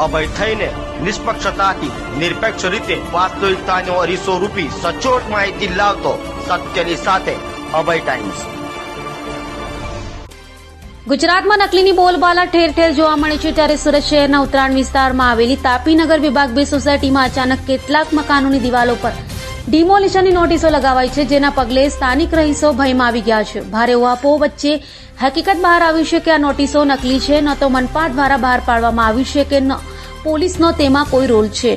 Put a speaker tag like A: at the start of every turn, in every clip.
A: અભય થઈને નિષ્પક્ષતાથી નિરપેક્ષ રીતે વાસ્તવિકતાનો અરીસો રૂપી સચોટ માહિતી લાવતો સત્યની સાથે અભય ટાઈમ્સ।
B: ગુજરાતમાં નકલીની બોલબાલા ઠેર ઠેર જોવા મળે છે, ત્યારે સુરત શહેરના ઉત્તરાયણ વિસ્તારમાં આવેલી તાપીનગર વિભાગ 2 સોસાયટીમાં અચાનક કેટલાક મકાનોની દિવાલો પર ડિમોલિશનની નોટિસો લગાવાઈ છે, જેના પગલે સ્થાનિક રહીશો ભયમાં આવી ગયા છે। ભારે ઉહાપોહ વચ્ચે હકીકત બહાર આવી છે કે આ નોટિસો નકલી છે, ન તો મનપા દ્વારા બહાર પાડવામાં આવી છે કે ન પોલીસનો તેમાં કોઈ રોલ છે।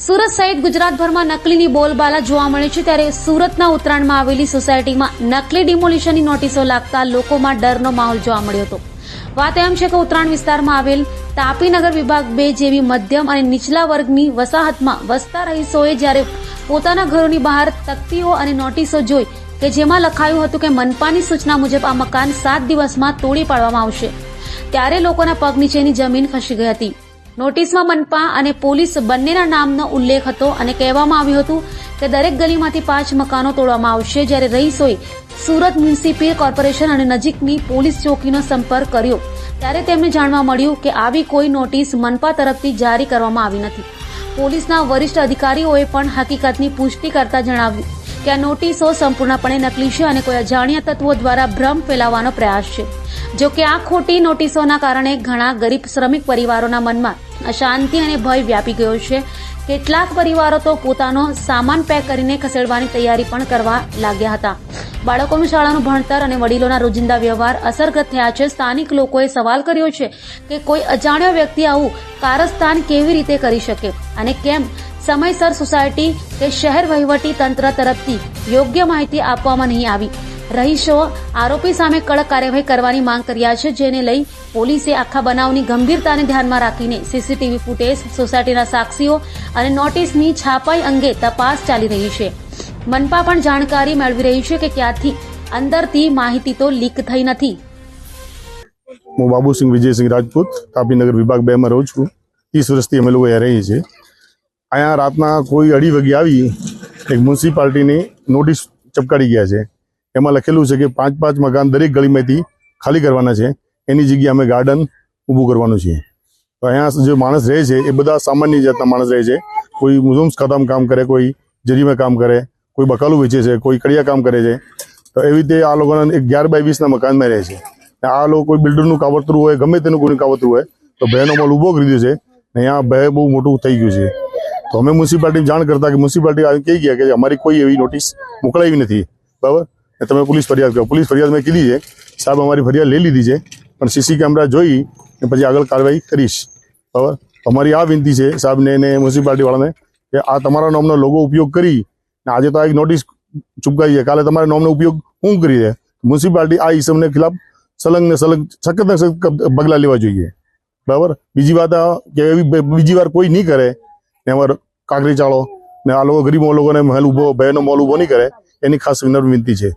B: સુરત સહિત ગુજરાતભરમાં નકલીની બોલબાલા જોવા મળે છે, ત્યારે સુરતના ઉત્તરાયણમાં આવેલી સોસાયટીમાં નકલી ડિમોલિશનની નોટિસો લાગતા લોકોમાં ડરનો માહોલ જોવા મળ્યો હતો। વાત એમ છે કે ઉત્તરાયણ વિસ્તારમાં આવેલ તાપીનગર વિભાગ 2 જેવી મધ્યમ અને નીચલા વર્ગની વસાહતમાં વસતા રહીશોએ જ્યારે પોતાના ઘરોની બહાર તકતીઓ અને નોટિસો જોઈ કે જેમાં લખાયું હતું કે મનપાની સૂચના મુજબ આ મકાન 7 દિવસમાં તોડી પાડવામાં આવશે, ત્યારે લોકોના પગ નીચેની જમીન ખસી ગઈ હતી। નોટિસમાં મનપા અને પોલીસ બંનેના નામનો ઉલ્લેખ હતો અને કહેવામાં આવ્યું હતું કે દરેક ગલીમાંથી 5 મકાનો તોડવામાં આવશે, જ્યારે રહીશોએ સુરત મ્યુનિસિપલ કોર્પોરેશન અને નજીકની પોલીસ ચોકીનો સંપર્ક કર્યો ત્યારે તેમને જાણવા મળ્યું કે આવી કોઈ નોટિસ મનપા તરફથી જારી કરવામાં આવી નથી। પોલીસના વરિષ્ઠ અધિકારીઓએ પણ હકીકતની પુષ્ટિ કરતા જણાવ્યું કે આ નોટિસો સંપૂર્ણપણે નકલી છે અને કોઈ અજાણ્યા તત્વો દ્વારા ભ્રમ ફેલાવવાનો પ્રયાસ છે। જો કે આ ખોટી નોટિસોના કારણે ઘણા ગરીબ શ્રમિક પરિવારોના મનમાં અશાંતિ અને ભય વ્યાપી ગયો છે। કેટલાક પરિવારો તો પોતાનો સામાન પેક કરીને ખસેડવાની તૈયારી પણ કરવા લાગ્યા હતા। બાળકોનું શાળાનું ભણતર અને વડીલોના રોજિંદા વ્યવહાર અસરગ્રસ્ત થયા છે। સ્થાનિક લોકોએ સવાલ કર્યો છે કે કોઈ અજાણ્યો વ્યક્તિ આવું કારસ્તાન કેવી રીતે કરી શકે અને કેમ સમયસર સોસાયટી કે શહેર વહીવટી તંત્ર તરફથી યોગ્ય માહિતી આપવામાં નહીં આવી। રહીશો આરોપી સામે કડક કાર્યવાહી કરવાની માંગ કર્યા છે, જેને લઈ પોલીસે આખા બનાવની ગંભીરતાને ધ્યાનમાં રાખીને સીસીટીવી ફૂટેજ, સોસાયટીના સાક્ષીઓ અને નોટિસની છાપાઈ અંગે તપાસ ચાલી રહી છે। મનપા પણ જાણકારી મેળવી રહી છે કે ક્યાંથી અંદરથી માહિતી તો લીક થઈ નથી।
C: હું બાબુસિંહ વિજયસિંહ રાજપૂત તાપીનગર વિભાગ 2 માં રહું છું। 30 વર્ષથી અમે લોકો અહીંયા રહીએ છીએ। અહીંયા રાતના કોઈ 2:30 વાગે આવી એક મ્યુનિસિપાલિટીની નોટિસ ચપકાડી ગયા છે। એમાં લખેલું છે કે 5 મકાન દરેક ગલીમાંથી ખાલી કરવાના છે, એની જગ્યાએ અમે ગાર્ડન ઊભું કરવાનું છે। તો અહીંયા જે માણસ રહે છે એ બધા સામાન્ય જાતના માણસ રહે છે। કોઈ મુઝમ્સ ખાતામાં કામ કરે, કોઈ જરીમાં કામ કરે, કોઈ બકાલું વેચે છે, કોઈ કડિયા કામ કરે છે। તો એવી રીતે આ લોકોના 11 બાય 20 ના મકાનમાં રહે છે। આ લોકો કોઈ બિલ્ડરનું કાવતરું હોય, ગમે તેનું કોઈ કાવતરું હોય તો ભયનો મોલ ઉભો કરી દીધો છે ને અહીંયા ભય બહુ મોટું થઈ ગયું છે। તો અમે મ્યુનિસિપાલિટી જાણ કરતા કે મ્યુનિસિપાલિટી કહી ગયા કે અમારી કોઈ એવી નોટિસ મોકલાવી નથી, બરાબર, તમે પોલીસ ફરિયાદ કરો। પોલીસ ફરિયાદ મેં કીધી છે, સાહેબ અમારી ફરિયાદ લઈ લીધી છે, પણ સીસી કેમેરા જોઈ ને પછી આગળ કાર્યવાહી કરીશ, બરાબર। અમારી આ વિનંતી છે સાહેબને અને મ્યુનિસિપાલિટી વાળાને કે આ તમારા નામનો લોગો ઉપયોગ કરી આજે તો આ એક નોટિસ ચૂપકાઈ છે, કાલે તમારા નામનો ઉપયોગ શું કરી છે? મ્યુનિસિપાલિટી આ ઇસમને ખિલાફ સલંગ સખત ને સખત પગલાં લેવા જોઈએ, બરાબર। બીજી વાત કે એવી બીજી વાર કોઈ નહીં કરે ને અમારે કાંકરી ચાળો ને આ લોકો ગરીબ લોકોને મહેલ ઉભો ભયનો મોલ ઉભો નહીં કરે, એની ખાસ વિનંતી છે।